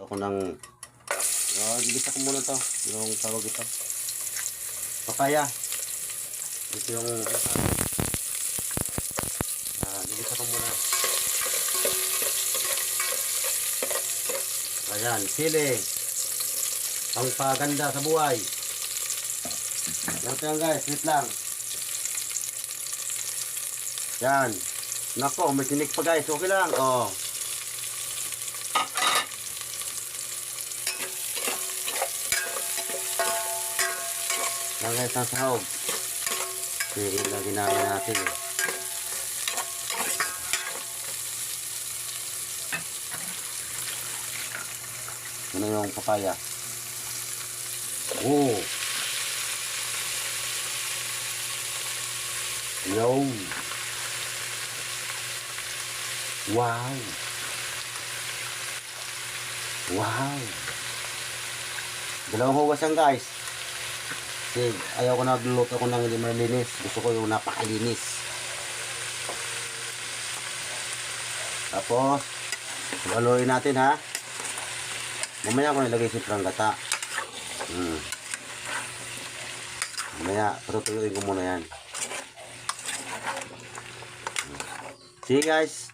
ako ng gigisa ko muna to, yung tawag ito, papaya. Ito yung gigisa ko muna. Ayan, sili, ang paganda sa buhay. Ganito yan guys, wait lang. Yan. Nako, may tinik pa guys, okay lang. Oh. Yan guys, ang sahog. Sige, lagi namin natin eh. Ano yung papaya? Oh. Yo. Wow. Wow. Dalawang hugas yan guys. Kasi ayaw ko na luto ko ng hindi malinis. Gusto ko yung napakalinis. Tapos, haluin natin ha. Mamaya ko nilagay si gata. Mamaya, patutuyuin ko muna yan. See you guys.